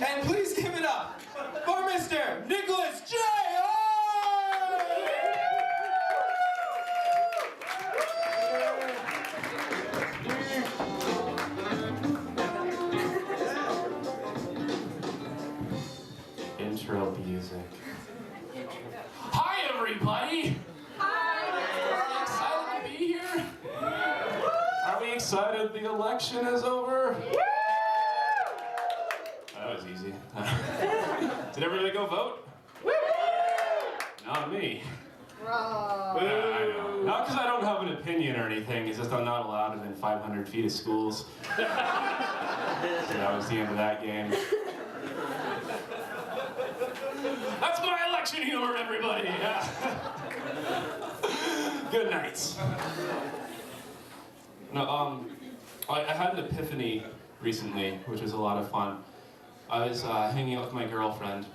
And please give it up for Mr. Nicholas J.Hyde! Intro music. Hi, everybody! Hi! Are you excited to be here? Are we excited the election is over? That was easy. Did everybody go vote? Not me. I know. Not because I don't have an opinion or anything, it's just I'm not allowed within 500 feet of schools. So that was the end of that game. That's my election humor, everybody! Yeah. Good night. No, I had an epiphany recently, which was a lot of fun. I was hanging out with my girlfriend,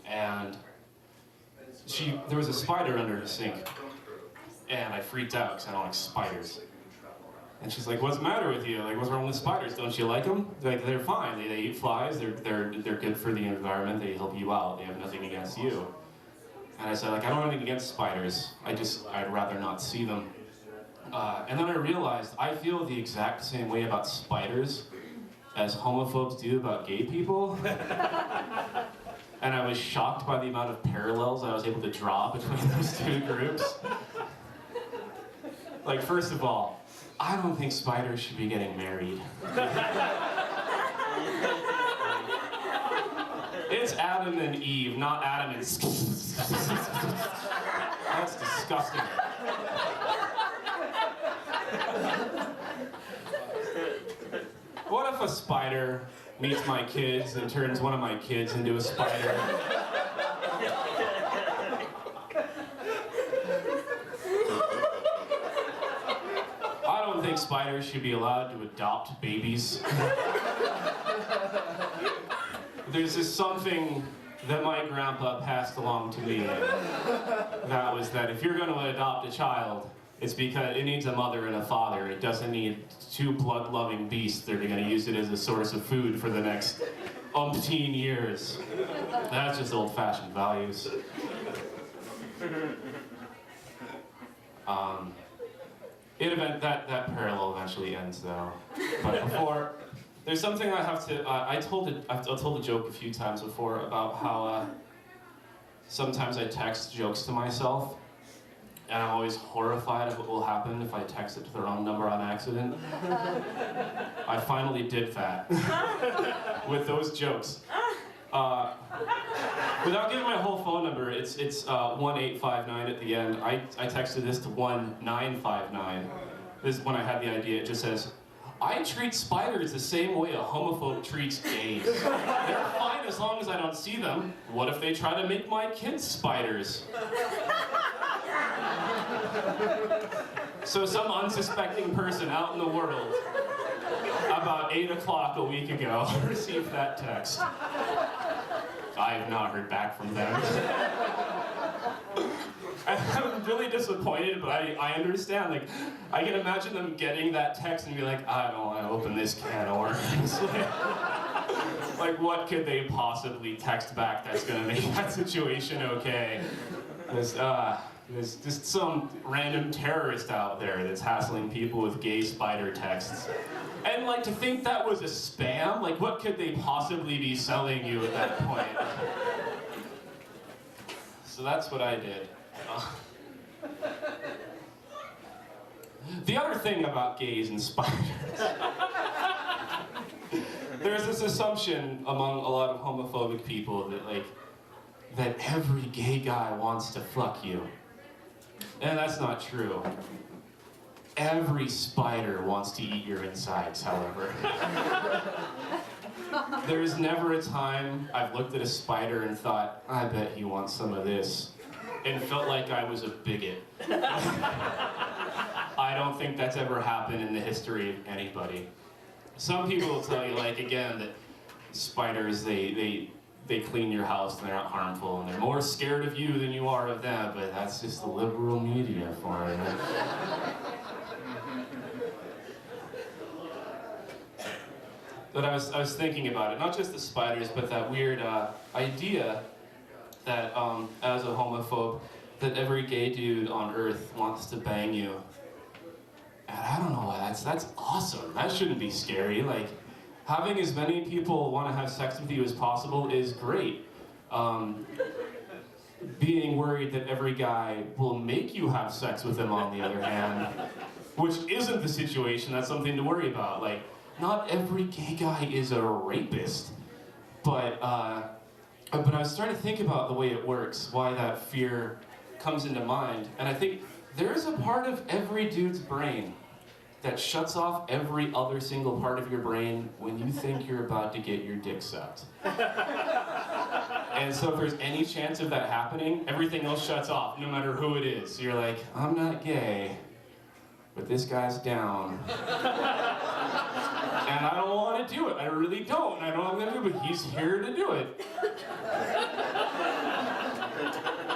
and there was a spider under her sink, and I freaked out because I don't like spiders. And she's like, "What's the matter with you? Like, what's wrong with spiders? Don't you like them?" Like, they're fine. They eat flies. They're good for the environment. They help you out. They have nothing against you. And I said, like, I don't have anything against spiders. I'd rather not see them. And then I realized I feel the exact same way about spiders as homophobes do about gay people. And I was shocked by the amount of parallels I was able to draw between those two groups. Like, first of all, I don't think spiders should be getting married. It's Adam and Eve, not Adam and That's disgusting. What if a spider meets my kids and turns one of my kids into a spider? I don't think spiders should be allowed to adopt babies. There's just something that my grandpa passed along to me. That was that if you're going to adopt a child, it's because it needs a mother and a father. It doesn't need two blood-loving beasts that are going to use it as a source of food for the next umpteen years. That's just old-fashioned values. That parallel eventually ends, though. But before, there's something I have to. I've told a joke a few times before about how sometimes I text jokes to myself, and I'm always horrified of what will happen if I text it to the wrong number on accident. I finally did that with those jokes. Without giving my whole phone number, it's 1859 at the end. I texted this to 1959. This is when I had the idea. It just says, "I treat spiders the same way a homophobe treats gays. They're fine as long as I don't see them. What if they try to make my kids spiders?" So some unsuspecting person out in the world, about 8 o'clock a week ago, received that text. I have not heard back from them. I'm really disappointed, but I understand. Like, I can imagine them getting that text and be like, I don't want to open this can of worms. Like, what could they possibly text back that's going to make that situation okay? There's just some random terrorist out there that's hassling people with gay spider texts. And like, to think that was a spam, like what could they possibly be selling you at that point? So that's what I did. The other thing about gays and spiders, there's this assumption among a lot of homophobic people that every gay guy wants to fuck you. And that's not true. Every spider wants to eat your insides, however. There's never a time I've looked at a spider and thought, I bet he wants some of this, and felt like I was a bigot. I don't think that's ever happened in the history of anybody. Some people will tell you, like, again, that spiders, they clean your house and they're not harmful and they're more scared of you than you are of them, but that's just the liberal media for you. that I was thinking about it. Not just the spiders, but that weird idea that as a homophobe, that every gay dude on Earth wants to bang you. And I don't know why, that's awesome. That shouldn't be scary. Like, having as many people want to have sex with you as possible is great. Being worried that every guy will make you have sex with them, on the other hand, which isn't the situation, that's something to worry about. Like, not every gay guy is a rapist, but I was starting to think about the way it works, why that fear comes into mind, and I think there's a part of every dude's brain that shuts off every other single part of your brain when you think you're about to get your dick sucked. And so if there's any chance of that happening, everything else shuts off, no matter who it is. You're like, I'm not gay, but this guy's down. And I don't want to do it. I really don't. And I know I'm going to do it, but he's here to do it.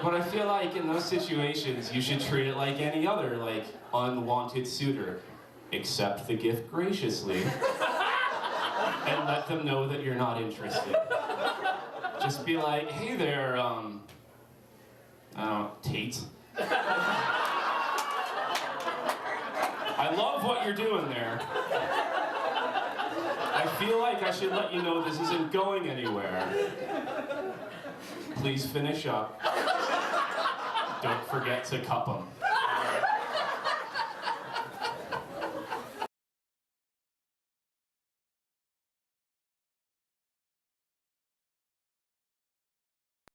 But I feel like in those situations, you should treat it like any other, like, unwanted suitor. Accept the gift graciously. And let them know that you're not interested. Just be like, hey there, I don't know, Tate. I love what you're doing there. I feel like I should let you know this isn't going anywhere. Please finish up. Don't forget to cup them.